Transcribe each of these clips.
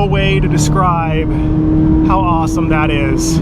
way to describe how awesome that is.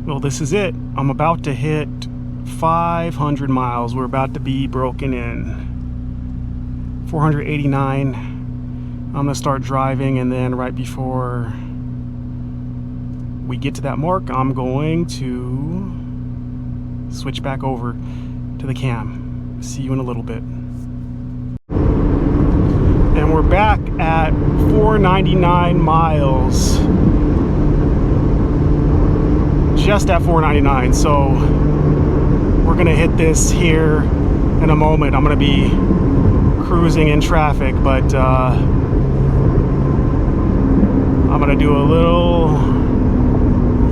Well, this is it. I'm about to hit 500 miles. We're about to be broken in. 489. I'm gonna start driving, and then right before we get to that mark, I'm going to switch back over to the cam. See you in a little bit. And we're back at 499 miles. Just at 499, so we're gonna hit this here in a moment. I'm gonna be cruising in traffic, but I'm gonna do a little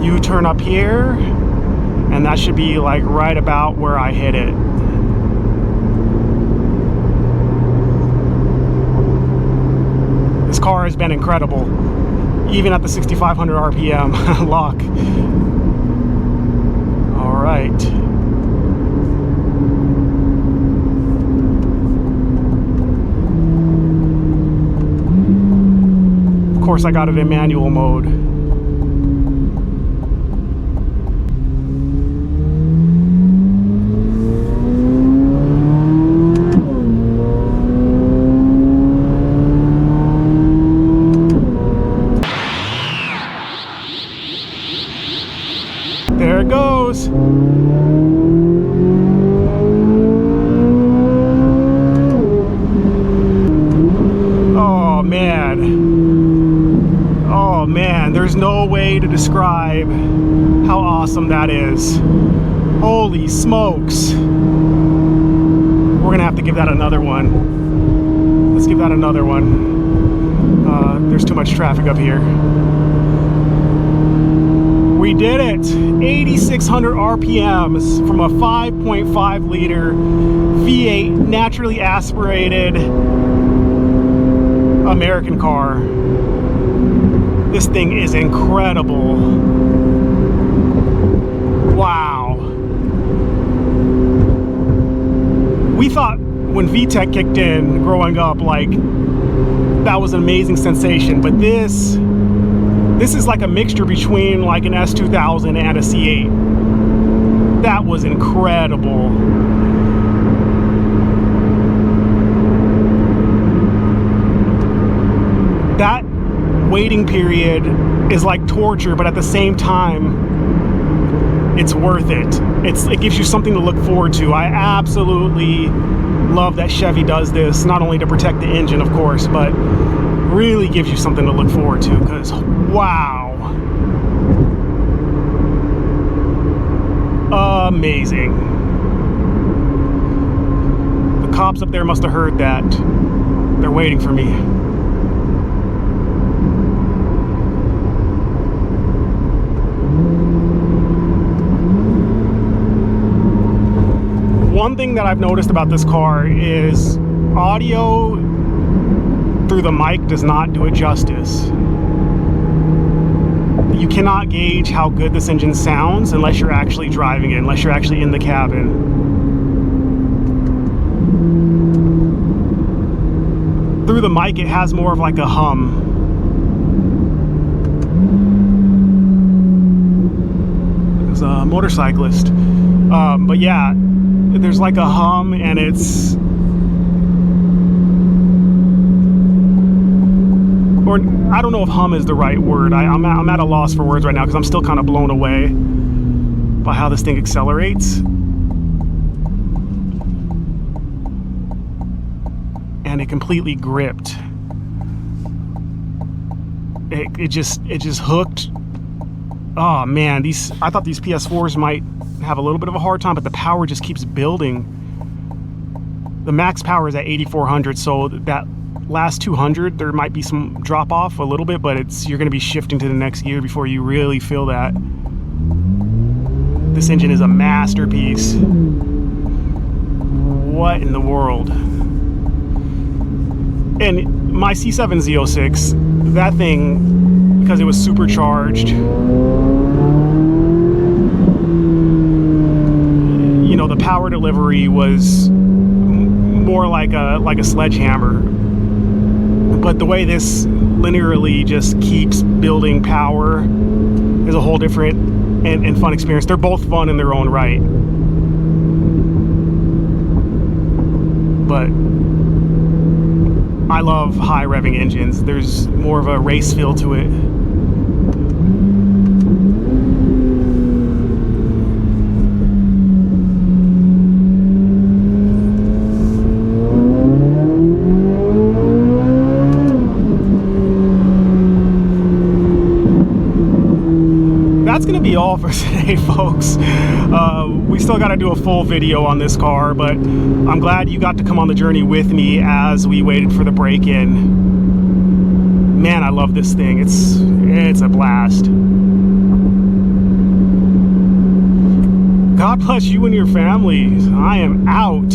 U-turn up here, and that should be like right about where I hit it. This car has been incredible, even at the 6,500 RPM lock. All right. Of course, I got it in manual mode. There it goes. Oh man. Oh man, there's no way to describe how awesome that is. Holy smokes. We're gonna have to give that another one. Let's give that another one. There's too much traffic up here. We did it! 8,600 RPMs from a 5.5 liter V8 naturally aspirated American car. This thing is incredible. Wow. We thought when VTEC kicked in growing up, like, that was an amazing sensation, but this is like a mixture between like an S2000 and a C8. That was incredible. That waiting period is like torture, but at the same time, it's worth it. It gives you something to look forward to. I absolutely love that Chevy does this, not only to protect the engine, of course, but really gives you something to look forward to, because wow. Amazing. The cops up there must have heard that. They're waiting for me. One thing that I've noticed about this car is audio through the mic does not do it justice. You cannot gauge how good this engine sounds unless you're actually driving it, unless you're actually in the cabin. Through the mic, it has more of like a hum. There's a motorcyclist. But yeah, there's like a hum, and it's... or I don't know if hum is the right word. I'm at a loss for words right now because I'm still kind of blown away. by how this thing accelerates. And it completely gripped. It just hooked. Oh man, I thought these PS4s might have a little bit of a hard time, but the power just keeps building. The max power is at 8,400, so that last 200 there might be some drop off a little bit, but you're going to be shifting to the next gear before you really feel that. This engine is a masterpiece. What in the world? And my C8 Z06, that thing, because it was supercharged, you know, the power delivery was more like a sledgehammer. But the way this linearly just keeps building power is a whole different and fun experience. They're both fun in their own right. But I love high revving engines. There's more of a race feel to it. That's gonna be all for today, folks. We still got to do a full video on this car, but I'm glad you got to come on the journey with me as we waited for the break-in. Man, I love this thing. It's a blast. God bless you and your families. I am out.